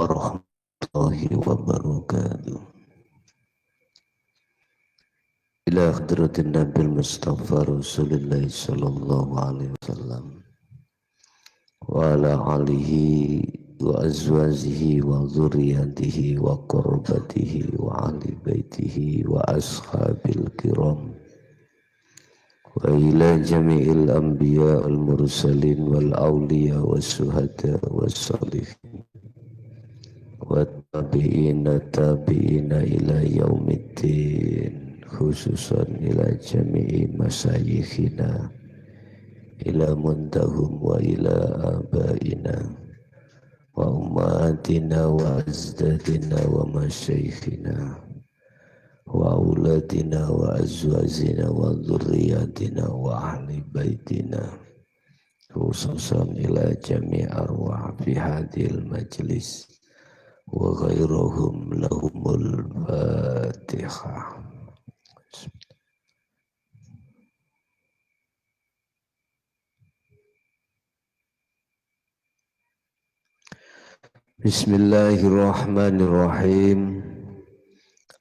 warahmatullahi wabarakatuh. Ila hadratin Nabil Mustafa Rasulullah sallallahu alaihi wasallam wa ala alihi wa azwajihi wa dzurriyyatihi wa qurbatihi wa ahli baitihi wa ashabil kiram wa ila jami'il anbiya wal mursalin wal awliya was syuhada was salihin wa tabi'ina ila yaumiddin, khususan ila jami'i masyayikhina ila muntahum wa ila abaina wa ummatina wa azdadina wa masyayikhina wa auladina wa azwajina wa dzurriyyatina wa ahli baitina, khususan ila jami' arwah fi hadhil majlis wa ghairuhum lahumul fatihah. Bismillahirrahmanirrahim.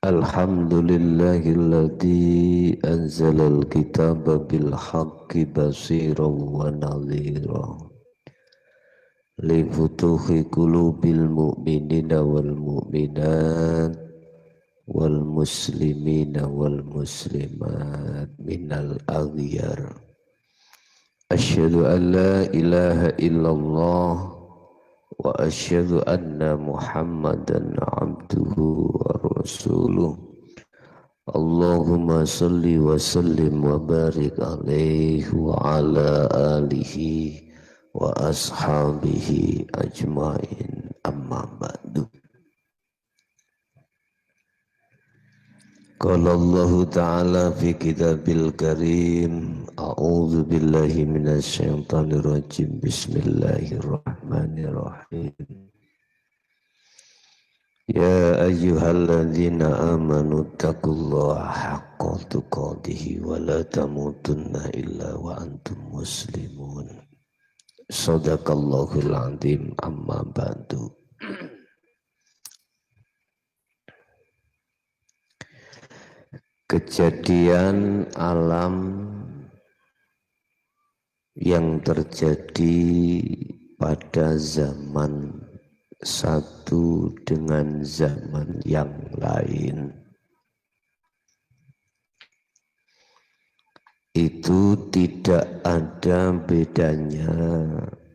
Alhamdulillahilladzi anzalal kitaba bil haqqi basiran wa nadhira li futuhi qulubil mu'minina wal mu'minat wal muslimina wal muslimat minal aghyar. Asyhadu an la ilaha illallah wa asyhadu anna Muhammadan abduhu wa rasuluh. Allahumma salli wa sallim wa barik alaihi wa ala alihi wa ashabihi ajmain, amma ba'du. Qala Allah ta'ala fi kitabil karim, a'udzu billahi minasy syaithanir rajim, bismillahirrahmanirrahim. Ya ayyuhalladzina amanu taqullaha haqqa tuqatih wa la tamutunna illa wa antum muslimun. Shadaqallahul azim, amma ba'du. Kejadian alam yang terjadi pada zaman satu dengan zaman yang lain itu tidak ada bedanya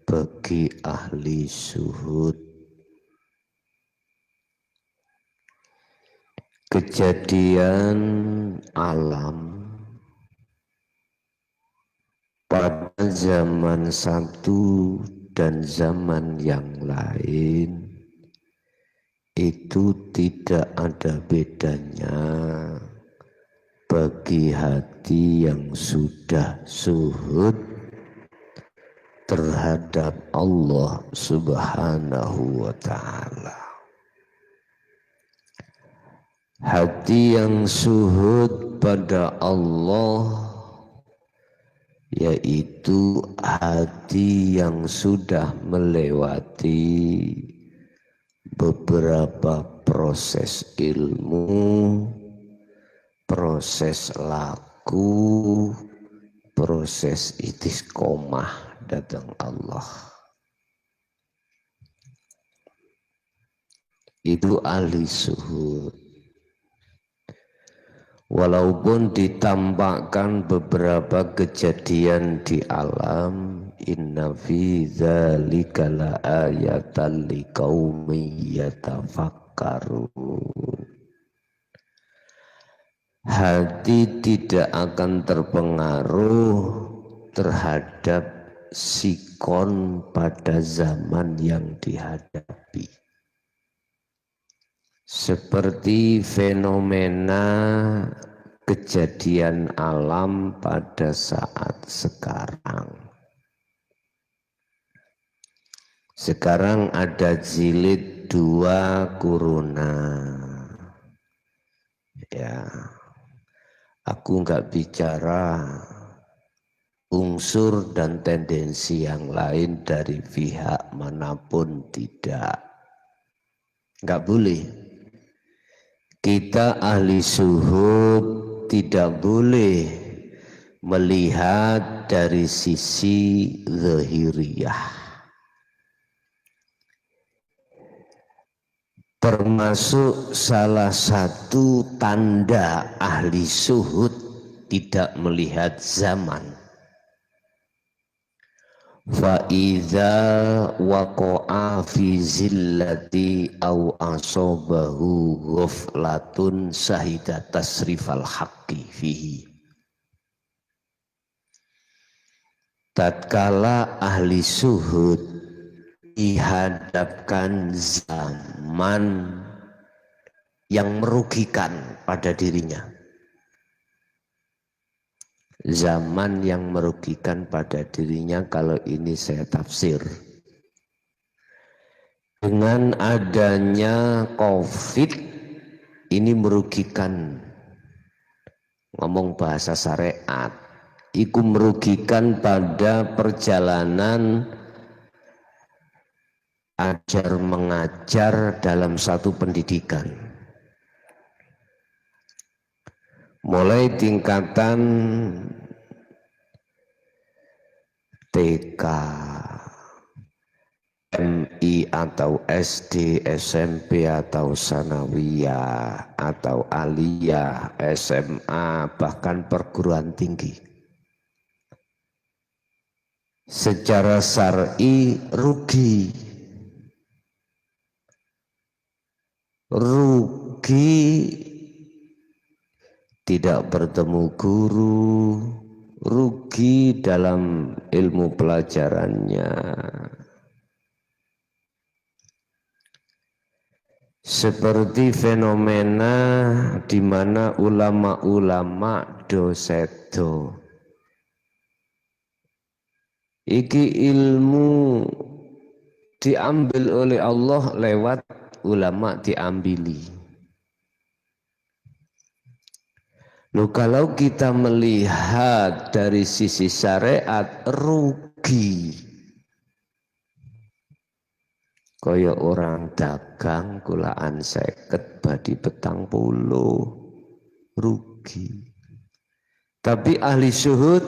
bagi ahli syuhud. Kejadian alam pada zaman satu dan zaman yang lain itu tidak ada bedanya bagi hati yang sudah syuhud terhadap Allah Subhanahu wa ta'ala. Hati yang syuhud pada Allah yaitu hati yang sudah melewati beberapa proses ilmu, proses laku, proses istiqomah datang Allah. Itu ahli syuhud. Walaupun ditampakkan beberapa kejadian di alam, inna fi dzalika la ayatan liqaumin yatafakkarun. Hati tidak akan terpengaruh terhadap sikon pada zaman yang dihadapi. Seperti fenomena kejadian alam pada saat sekarang. Sekarang ada jilid 2 corona. Ya, aku nggak bicara unsur dan tendensi yang lain dari pihak manapun, tidak. Enggak boleh. Kita ahli zuhud tidak boleh melihat dari sisi zahiriyah. Termasuk salah satu tanda ahli zuhud tidak melihat zaman. Fa idza waqa'a fi zillati aw asabahu ghaflatun sahida tasrifal haqqi fihi. Tatkala ahli zuhud dihadapkan zaman yang merugikan pada dirinya, zaman yang merugikan pada dirinya, kalau ini saya tafsir, dengan adanya COVID ini merugikan, ngomong bahasa syariat, itu merugikan pada perjalanan ajar mengajar dalam satu pendidikan, mulai tingkatan TK, MI atau SD, SMP atau sanawiyah atau aliyah, SMA, bahkan perguruan tinggi. Secara syar'i rugi tidak bertemu guru, rugi dalam ilmu pelajarannya. Seperti fenomena di mana ulama-ulama dosedo, iki ilmu diambil oleh Allah lewat ulama diambili. Loh, kalau kita melihat dari sisi syariat rugi. Kaya orang dagang kulaan 50 badi 40 rugi. Tapi ahli zuhud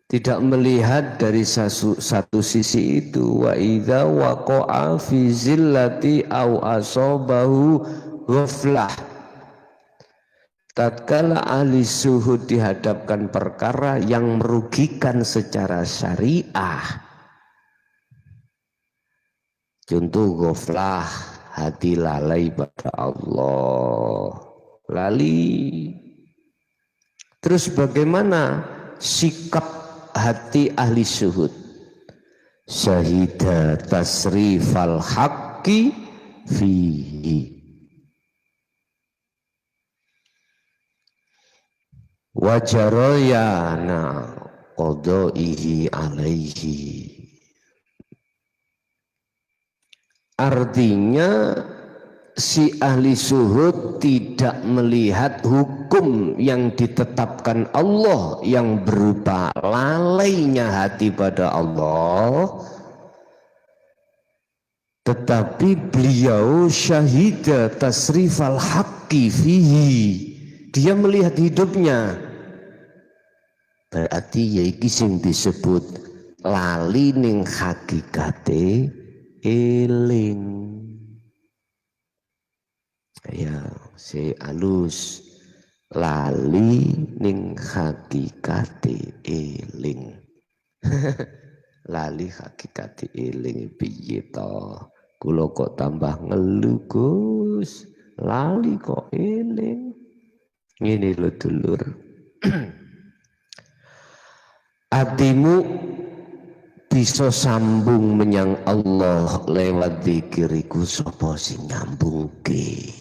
tidak melihat dari satu sisi itu. Wa idza waqa'a fi zillati aw asabahu ghaflah. Tatkala ahli zuhud dihadapkan perkara yang merugikan secara syariah, contoh ghaflah, hati lalai pada Allah, lali. Terus bagaimana sikap hati ahli zuhud? Syahida tasrifal haqqi fihi wa jarayana qadaihi alaihi. Artinya si ahli zuhud tidak melihat hukum yang ditetapkan Allah yang berupa lalainya hati pada Allah, tetapi beliau syahida tasrifal haqqi fihi, dia melihat hidupnya. Berarti ya iki sing disebut lali ning hakikate eling. Ya, si alus lali ning hakikate eling. Lali hakikate eling piye to? Kula kok tambah ngelu Gus, lali kok eling. Ngene lho dulur. Hatimu bisa sambung menyang Allah lewat zikiriku, sapa sing nyambungke.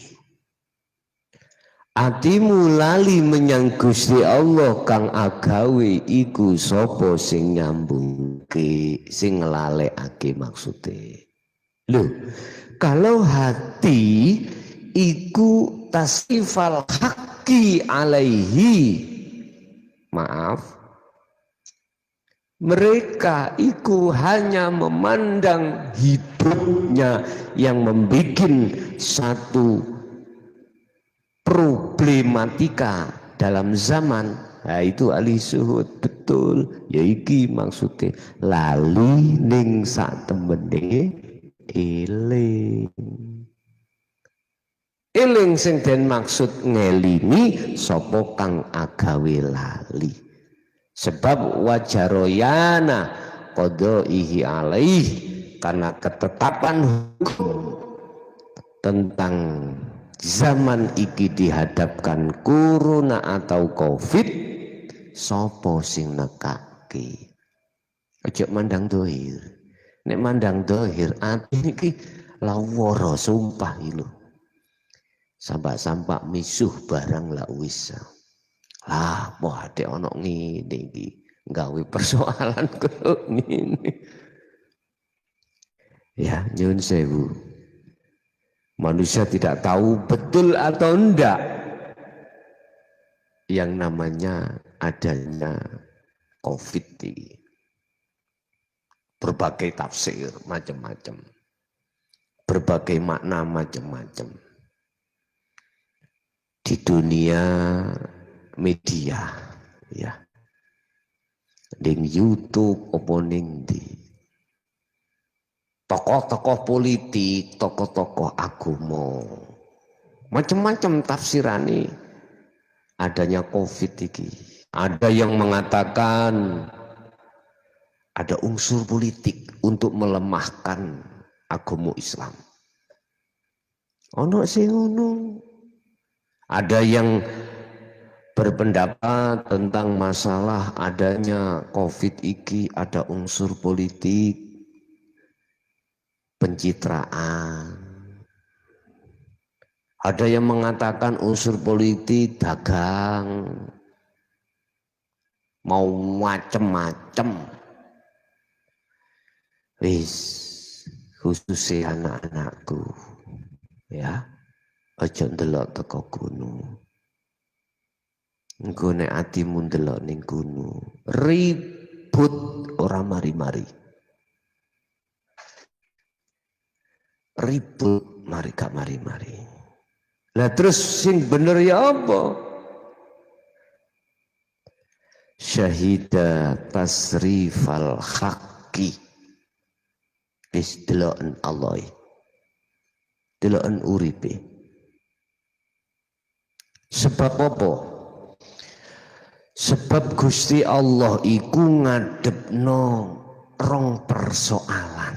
Atimu lali menyang Gusti Allah kang agawe iku sapa sing nyambungke, sing nglalekake maksude. Loh, kalau hati iku tasrifal haqqi alaihi, maaf, Mereka itu hanya memandang hidupnya yang membuat satu problematika dalam zaman. Nah, itu ahli suhud betul. Ya iki maksudnya lali ning sak temene eling. Eling sing den maksud ngelingi sapa kang agawe lali. Sebab wajaroyana qadaihi alaih, karena ketetapan hukum tentang zaman iki dihadapkan corona atau covid, sopo sing nekake. Aja mandang dohir. Nek mandang dohir ati iki lawara sumpah lho. Sampak-sampak misuh barang la wis. Lah, wah adek ono ngene iki, gawe persoalan kok ngene. Ya, nyuwun sewu. Manusia tidak tahu betul atau enggak yang namanya adanya COVID ini. Berbagai tafsir macam-macam, berbagai makna macam-macam. Di dunia media, ya, di YouTube, opening di tokoh-tokoh politik, tokoh-tokoh agama, macam-macam tafsirane adanya COVID ini. Ada yang mengatakan ada unsur politik untuk melemahkan agama Islam. Ono sing ngono. Ada yang berpendapat tentang masalah adanya COVID ini ada unsur politik, pencitraan. Ada yang mengatakan unsur politik dagang, mau macem-macem. Wis, khususnya anak-anakku, ya, aja ndelok teko gunung. Engko nek atimu ndelok ning gunung, ribut ora mari-mari. Ribut mari gak mari-mari. Lah terus sing bener ya apa? Syahida tasrifal haqqi. Wis deloken Allah. Deloken uripe. Sebab apa? Sebab Gusti Allah iku ngadepno rong persoalan.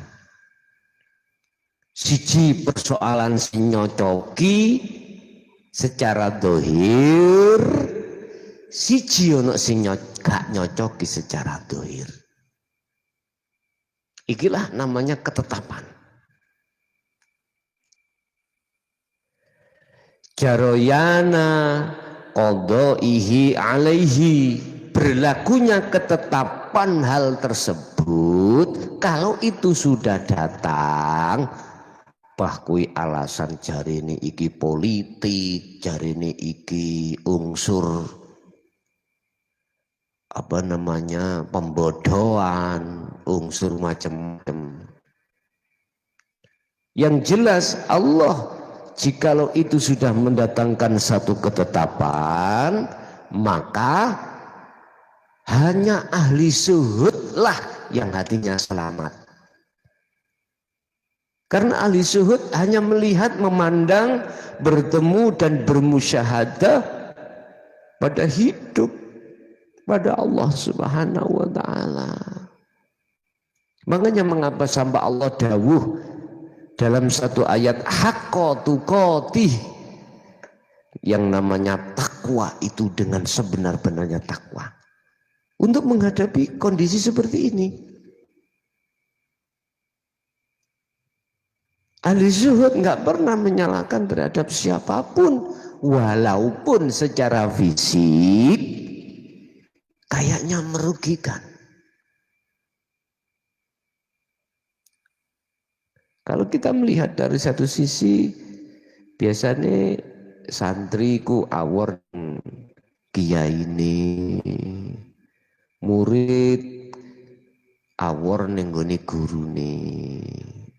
Siji persoalan sing nyocoki secara dohir, siji ono sing gak nyocoki secara dohir. Ikilah namanya ketetapan. Jaroyana qadaihi alaihi, berlakunya ketetapan hal tersebut kalau itu sudah datang. Bahkui alasan jarine iki politik, jarine iki unsur apa namanya pembodohan, unsur macam-macam. Yang jelas Allah jikalau itu sudah mendatangkan satu ketetapan, maka hanya ahli syuhudlah yang hatinya selamat. Karena ahli syuhud hanya melihat, memandang, bertemu dan bermusyahadah pada hidup, pada Allah Subhanahu wa ta'ala. Makanya mengapa sampai Allah dawuh dalam satu ayat haqqa tuqatih, yang namanya takwa itu dengan sebenar-benarnya takwa untuk menghadapi kondisi seperti ini. Ahli zuhud nggak pernah menyalahkan terhadap siapapun, walaupun secara fisik kayaknya merugikan. Kalau kita melihat dari satu sisi, biasanya santriku awor kiai ini, murid awor ning gone gurune.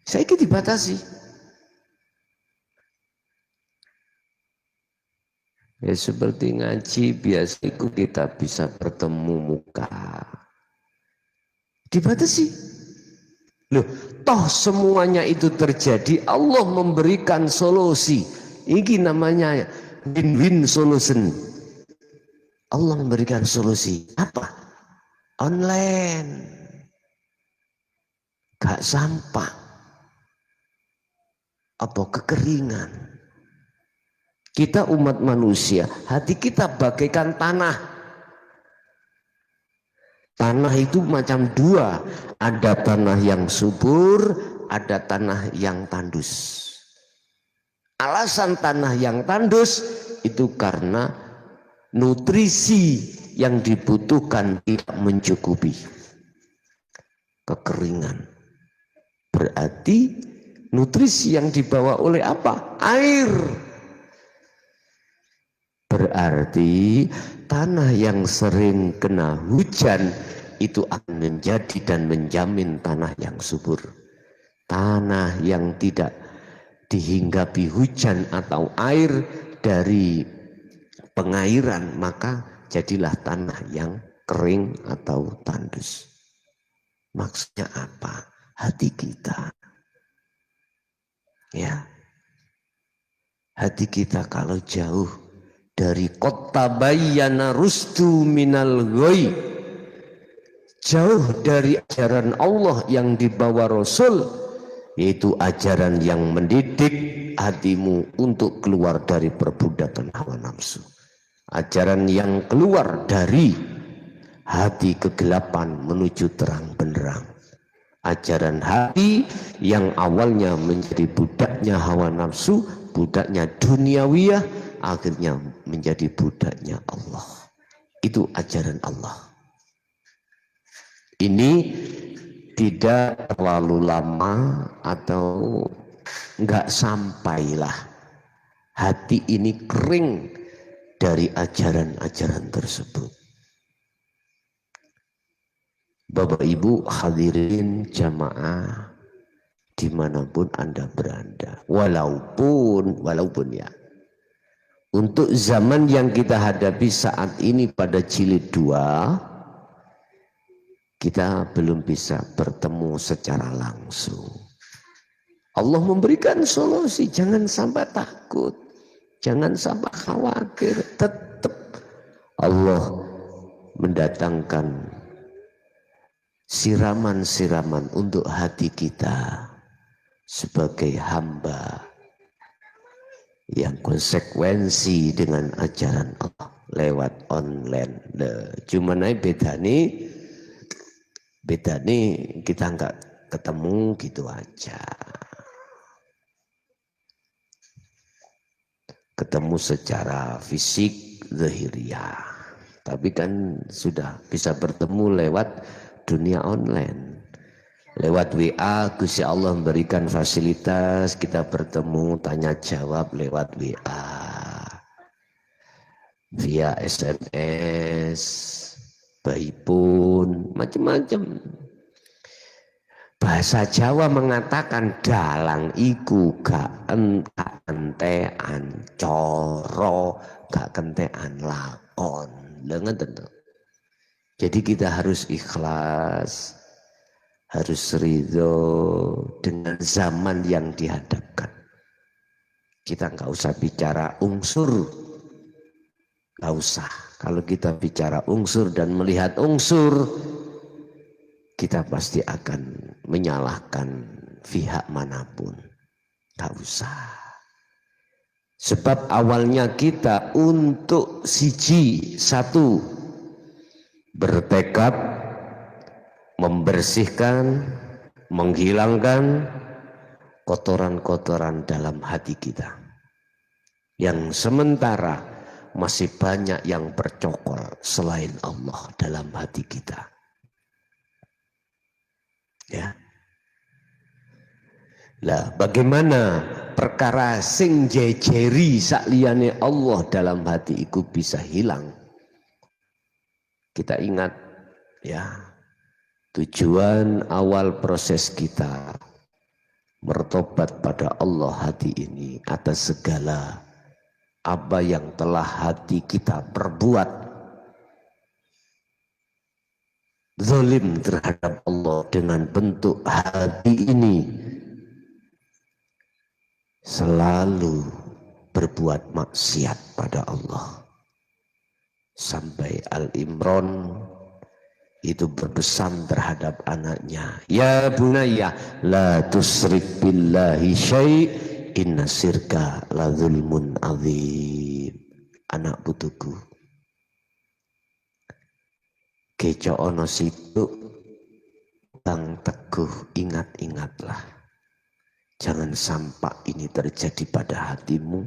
Saiki dibatasi. Ya seperti ngaji biasa itu kita bisa bertemu muka. Dibatasi. Loh, toh semuanya itu terjadi, Allah memberikan solusi. Ini namanya win-win solution. Allah memberikan solusi. Apa? Online. Gak sampah. Apa kekeringan. Kita umat manusia, hati kita bagaikan tanah. Tanah itu macam dua, ada tanah yang subur, ada tanah yang tandus. Alasan tanah yang tandus itu karena nutrisi yang dibutuhkan tidak mencukupi. Kekeringan. Berarti nutrisi yang dibawa oleh apa? Air. Berarti tanah yang sering kena hujan itu akan menjadi dan menjamin tanah yang subur. Tanah yang tidak dihinggapi hujan atau air dari pengairan, maka jadilah tanah yang kering atau tandus. Maksudnya apa? Hati kita. Ya. Hati kita kalau jauh dari kota bayyana rusdu minal ghoi, jauh dari ajaran Allah yang dibawa Rasul, yaitu ajaran yang mendidik hatimu untuk keluar dari perbudakan hawa nafsu, ajaran yang keluar dari hati kegelapan menuju terang benderang, ajaran hati yang awalnya menjadi budaknya hawa nafsu, budaknya duniawiyah, akhirnya menjadi budaknya Allah. Itu ajaran Allah. Ini tidak terlalu lama atau enggak sampailah hati ini kering dari ajaran-ajaran tersebut. Bapak Ibu hadirin jamaah dimanapun Anda berada, walaupun ya, untuk zaman yang kita hadapi saat ini pada jilid 2, kita belum bisa bertemu secara langsung. Allah memberikan solusi, jangan sampai takut, jangan sampai khawatir. Tetap Allah mendatangkan siraman-siraman untuk hati kita sebagai hamba yang konsekuensi dengan ajaran Allah lewat online. Cuman beda nih kita nggak ketemu gitu aja, ketemu secara fisik zahiriyah, tapi kan sudah bisa bertemu lewat dunia online. Lewat WA, Gusti Allah memberikan fasilitas kita bertemu tanya jawab lewat WA, via SMS, by phone, macam-macam. Bahasa Jawa mengatakan dalang iku gak entean coro, gak kentean lakon. Dengan tentu. Jadi kita harus ikhlas, harus ridho dengan zaman yang dihadapkan. Kita nggak usah bicara unsur, nggak usah. Kalau kita bicara unsur dan melihat unsur, kita pasti akan menyalahkan pihak manapun. Nggak usah. Sebab awalnya kita untuk satu, bertekad membersihkan, menghilangkan kotoran-kotoran dalam hati kita. Yang sementara masih banyak yang bercokol selain Allah dalam hati kita. Ya. Lah bagaimana perkara sing jejeri sakliyane Allah dalam hati iku bisa hilang? Kita ingat ya, Tujuan awal proses kita bertobat pada Allah hati ini atas segala apa yang telah hati kita perbuat zalim terhadap Allah dengan bentuk hati ini selalu berbuat maksiat pada Allah. Sampai Al-Imran itu berpesan terhadap anaknya, ya bunayya la tusrik billahi syai' inna syirka la zulmun azim. Anak putuku, keco ono situ bang teguh, ingat-ingatlah, jangan sampai ini terjadi pada hatimu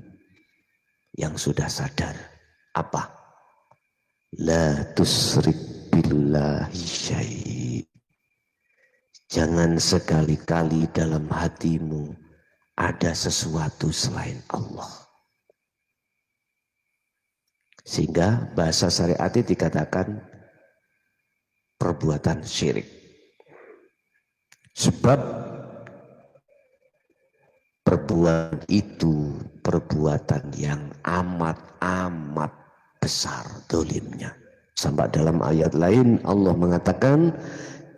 yang sudah sadar. Apa? La tusrik billahi syai'. Jangan sekali-kali dalam hatimu ada sesuatu selain Allah. Sehingga bahasa syariat dikatakan perbuatan syirik. Sebab perbuatan itu perbuatan yang amat besar dolimnya. Sampai dalam ayat lain Allah mengatakan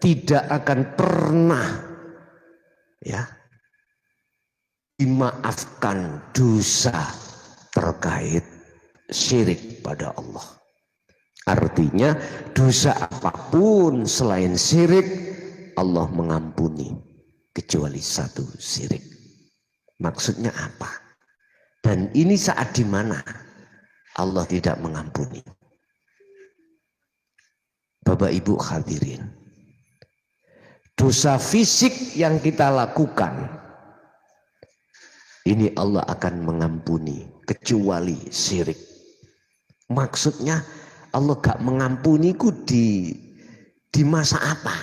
tidak akan pernah dimaafkan dosa terkait syirik pada Allah. Artinya dosa apapun selain syirik Allah mengampuni kecuali satu, syirik. Maksudnya apa? Dan ini saat di mana Allah tidak mengampuni? Bapak Ibu hadirin, dosa fisik yang kita lakukan ini Allah akan mengampuni kecuali syirik. Maksudnya Allah gak mengampuniku di masa apa?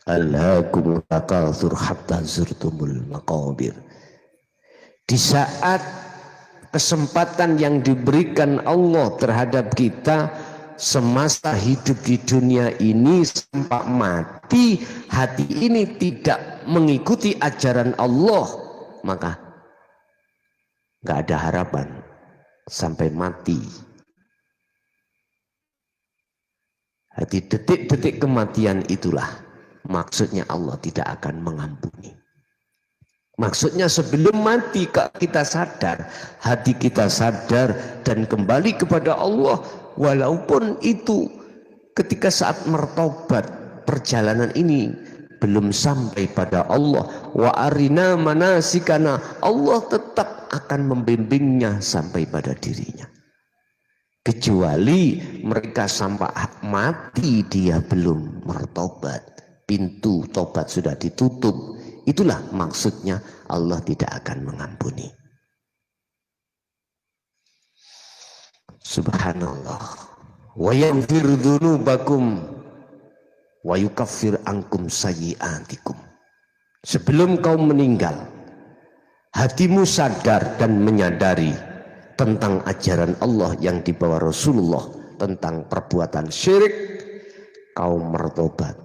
Alhaakumut takatsur hatta zurtumul maqabir. Di saat kesempatan yang diberikan Allah terhadap kita semasa hidup di dunia ini sampai mati, hati ini tidak mengikuti ajaran Allah, maka gak ada harapan sampai mati. Hati detik-detik kematian itulah maksudnya Allah tidak akan mengampuni. Maksudnya sebelum mati kita sadar, hati kita sadar dan kembali kepada Allah, walaupun itu ketika saat mertobat perjalanan ini belum sampai pada Allah. Wa arina manasikana, Allah tetap akan membimbingnya sampai pada dirinya. Kecuali mereka sampai mati dia belum mertobat, pintu tobat sudah ditutup. Itulah maksudnya Allah tidak akan mengampuni. Subhanallah. Wa yaghfir dzunubakum wa yukaffir ankum sayyi'atikum. Sebelum kau meninggal, hatimu sadar dan menyadari tentang ajaran Allah yang dibawa Rasulullah tentang perbuatan syirik, kau mertobat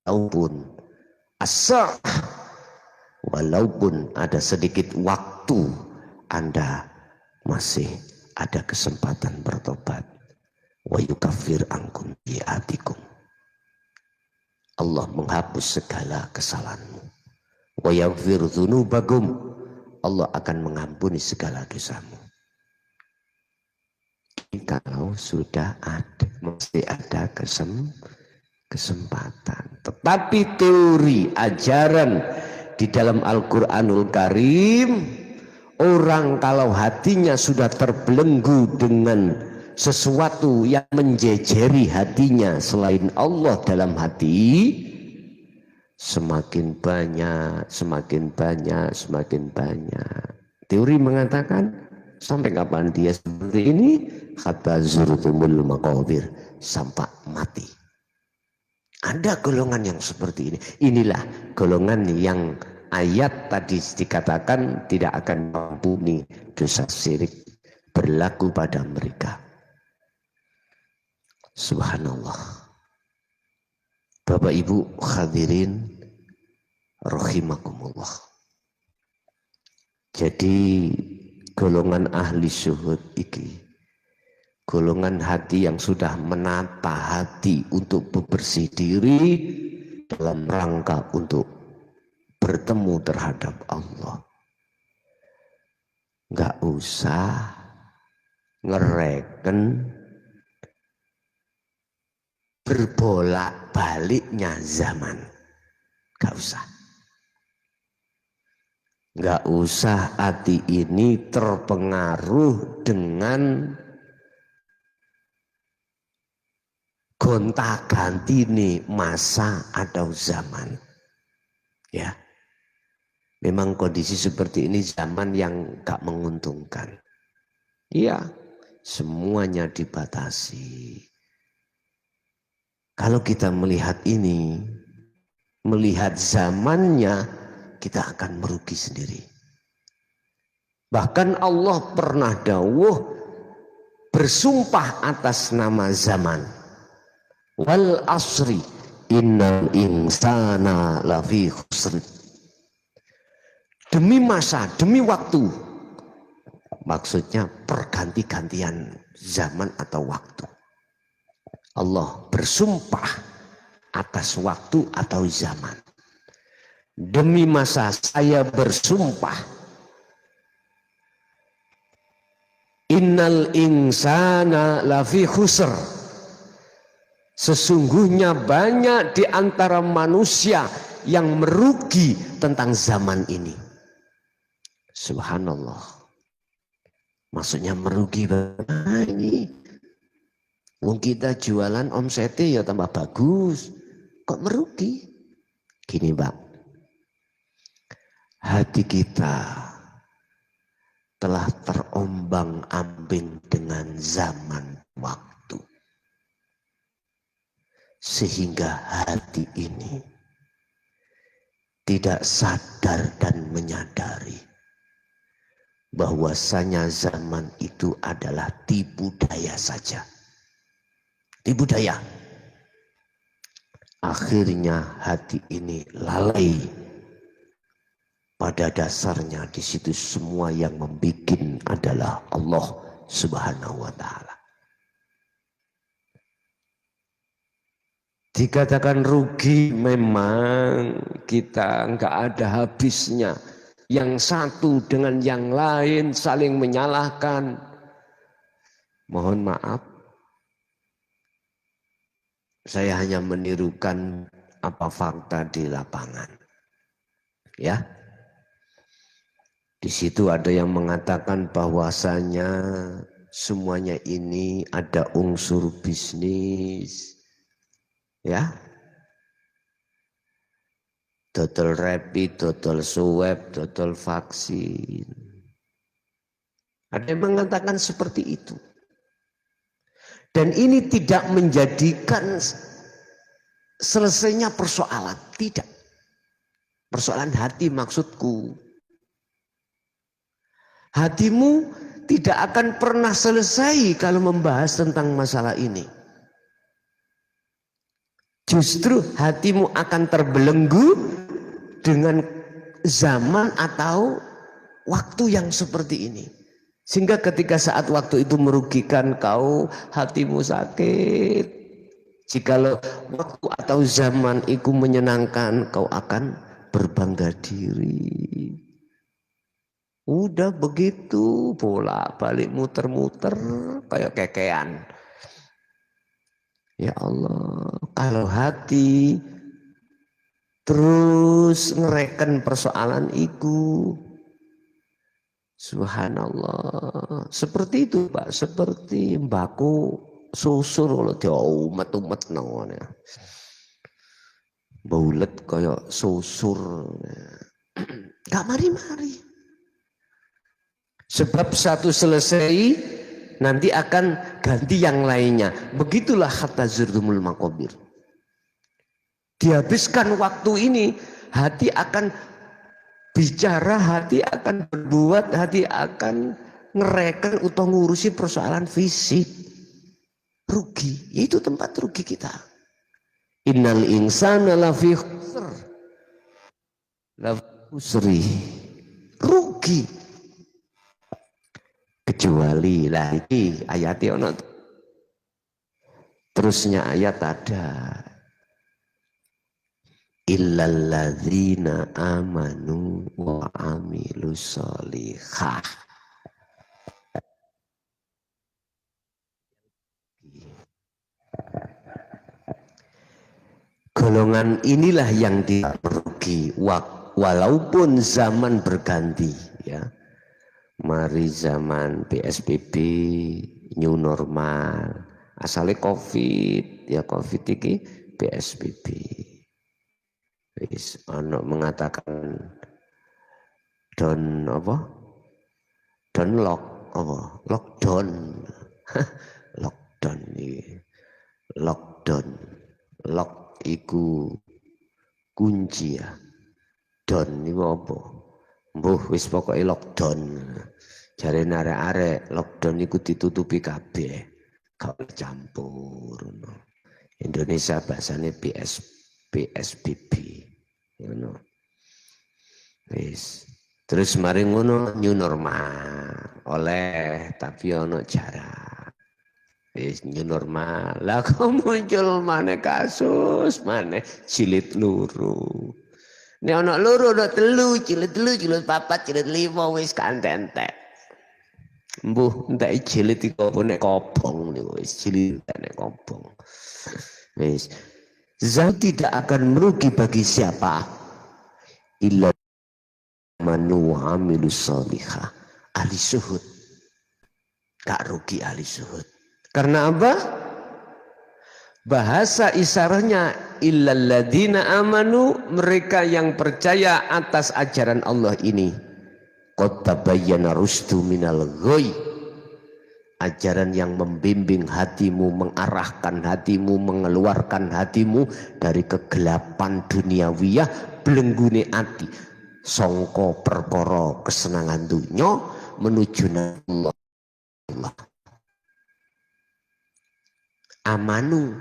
walaupun walaupun ada sedikit waktu Anda masih ada kesempatan bertobat. Wa yukaffir ankum sayyi'atikum. Allah menghapus segala kesalahanmu. Wa yaghfir dzunubakum. Allah akan mengampuni segala dosamu. Kalau sudah ada, masih ada kesempatan. Tetapi teori ajaran di dalam Al-Quranul Karim, orang kalau hatinya sudah terbelenggu dengan sesuatu yang menjejeri hatinya selain Allah dalam hati, semakin banyak. Teori mengatakan sampai kapan dia seperti ini? Hatta zurtumul maqabir, sampai mati. Ada golongan yang seperti ini. Inilah golongan yang ayat tadi dikatakan tidak akan mengampuni dosa syirik berlaku pada mereka. Subhanallah. Bapak Ibu hadirin rahimakumullah. Jadi golongan ahli syuhud iki, golongan hati yang sudah menata hati untuk bebersih diri dalam rangka untuk bertemu terhadap Allah. Nggak usah ngereken berbolak-baliknya zaman. Nggak usah. Nggak usah hati ini terpengaruh dengan gonta-ganti nih masa atau zaman. Ya. Memang kondisi seperti ini zaman yang gak menguntungkan. Iya, semuanya dibatasi. Kalau kita melihat ini, melihat zamannya, kita akan merugi sendiri. Bahkan Allah pernah dawuh bersumpah atas nama zaman. Wal asri innal insana lafi khusr. Demi masa, demi waktu. Maksudnya perganti-gantian zaman atau waktu. Allah bersumpah atas waktu atau zaman. Demi masa saya bersumpah. Innal insana lafi khusr. Sesungguhnya banyak di antara manusia yang merugi tentang zaman ini. Subhanallah. Maksudnya merugi banget ini. Wong kita jualan omsetnya ya tambah bagus. Kok merugi? Gini Pak. Hati kita telah terombang-ambing dengan zaman waktu. Sehingga hati ini tidak sadar dan menyadari bahwasanya zaman itu adalah tipu daya saja. Tipu daya. Akhirnya hati ini lalai. Pada dasarnya di situ semua yang membikin adalah Allah Subhanahu wa taala. Dikatakan rugi memang kita enggak ada habisnya. Yang satu dengan yang lain saling menyalahkan. Mohon maaf. Saya hanya menirukan apa fakta di lapangan. Ya. Di situ ada yang mengatakan bahwasanya semuanya ini ada unsur bisnis. Ya. Total rapid, total swab, total vaksin. Ada yang mengatakan seperti itu. Dan ini tidak menjadikan selesainya persoalan. Tidak. Persoalan hati maksudku. Hatimu tidak akan pernah selesai kalau membahas tentang masalah ini. Justru hatimu akan terbelenggu dengan zaman atau waktu yang seperti ini. Sehingga ketika saat waktu itu merugikan kau, hatimu sakit. Jikalau waktu atau zaman itu menyenangkan, kau akan berbangga diri. Udah begitu, bolak-balik muter-muter kayak kekean. Ya Allah, kalau hati terus ngereken persoalan itu, subhanallah. Seperti itu Pak, seperti mbako susur kalau dia umet-umet namanya. Baulet kayak susur. Gak mari-mari. Sebab satu selesai nanti akan ganti yang lainnya. Begitulah kata zurdumul makobir. Dihabiskan waktu ini, hati akan bicara, hati akan berbuat, hati akan ngereken atau ngurusi persoalan fisik. Rugi, itu tempat rugi kita. Innal insana lafi khusri, rugi, kecuali lagi ayatnya ono terusnya ayat ada illalladzina amanu wa amilus solihah. Golongan inilah yang tidak merugi walaupun zaman berganti ya. Mari zaman PSBB, new normal, asalnya COVID ya, COVID ini PSBB. Wis ono mengatakan don apa? Don lock apa? Lockdown. Lockdown iki. Lockdown. Lock iku kunci ya. Don niku apa? Mbuh wis pokoke lockdown. Jare arek-arek lockdown iku ditutupi kabeh. Gak campur. Indonesia bahasane PSBB. Ngono. Wis. Terus mari ngono new normal. Oleh tapi ono jarak. Wis new normal. Lah kok muncul maneh kasus, maneh jilid luru. Nek ana loro ana telu, jilid 4, jilid 5 wis kantentek. Mbuh entek jilid iki opo nek kobong niku wis jilid nek kobong. Wis. Zat tidak akan merugi bagi siapa? Illa manu amilus solihah. Ahli suhud. Gak rugi ahli suhud. Karena apa? Bahasa isyaratnya illalladzina amanu, mereka yang percaya atas ajaran Allah ini. Qad tabayyana rusdu minal ghoi. Ajaran yang membimbing hatimu, mengarahkan hatimu, mengeluarkan hatimu dari kegelapan duniawiyah, belenggune ati songko perkara kesenangan dunya menuju Allah. Amanu,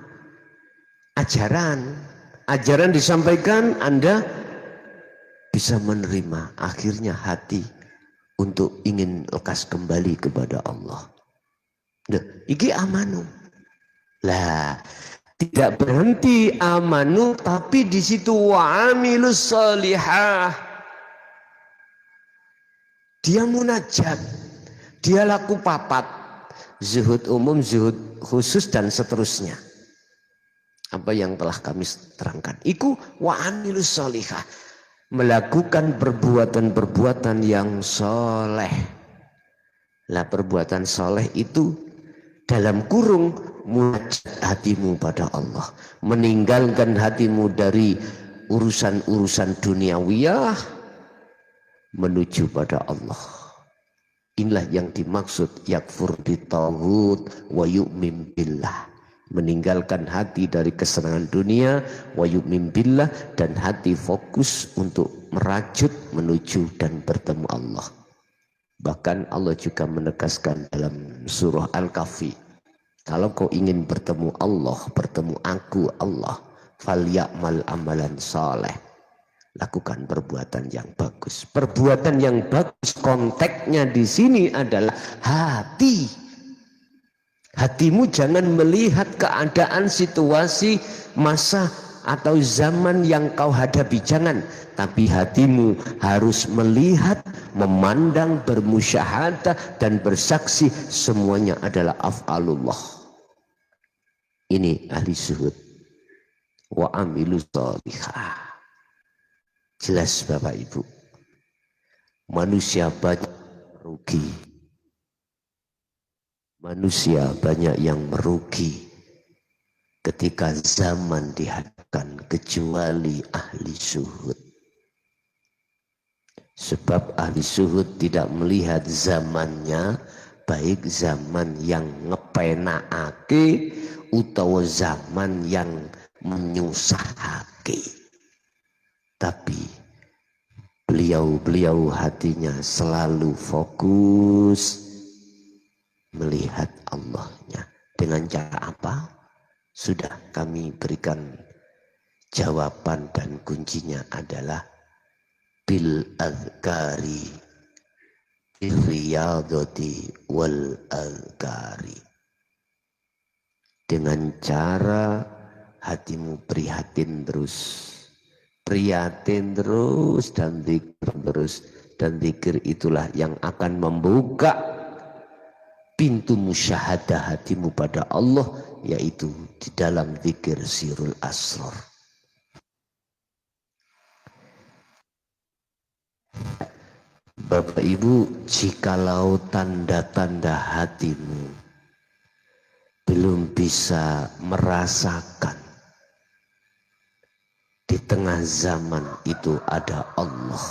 ajaran disampaikan, Anda bisa menerima, akhirnya hati untuk ingin lekas kembali kepada Allah. Nah, iki amanu. Lah, tidak berhenti amanu, tapi di situ wa amilus solihah. Dia munajat, dia laku papat, zuhud umum, zuhud khusus dan seterusnya. Apa yang telah kami terangkan. Iku wa amilus solihah. Melakukan perbuatan-perbuatan yang soleh. Lah perbuatan soleh itu dalam kurung munajat hatimu pada Allah. Meninggalkan hatimu dari urusan-urusan duniawiyah menuju pada Allah. Inilah yang dimaksud yakfur bitaghut wa yu'min billah. Meninggalkan hati dari kesenangan dunia wa yu'min billah, dan hati fokus untuk merajut menuju dan bertemu Allah. Bahkan Allah juga menegaskan dalam surah Al-Kahfi, kalau kau ingin bertemu Allah, bertemu aku Allah, falyamal amalan saleh. Lakukan perbuatan yang bagus. Perbuatan yang bagus konteksnya di sini adalah hati. Hatimu jangan melihat keadaan, situasi, masa atau zaman yang kau hadapi, jangan. Tapi hatimu harus melihat, memandang, bermusyahadah dan bersaksi semuanya adalah af'alullah. Ini ahli zuhud. Wa amilus solihah. Jelas Bapak Ibu, manusia banyak merugi. Manusia banyak yang merugi ketika zaman dihadapkan, kecuali ahli zuhud. Sebab ahli zuhud tidak melihat zamannya, baik zaman yang ngepenakake utawa zaman yang menyusahake. Tapi beliau hatinya selalu fokus melihat Allahnya. Dengan cara apa? Sudah kami berikan Jawaban dan kuncinya adalah bil azkari, bil riyadati wal azkari. Dengan cara hatimu prihatin terus, dan zikir terus, dan zikir itulah yang akan membuka pintu musyahadah hatimu pada Allah, yaitu di dalam zikir sirul asrar. Bapak Ibu, jikalau tanda-tanda hatimu belum bisa merasakan di tengah zaman itu ada Allah,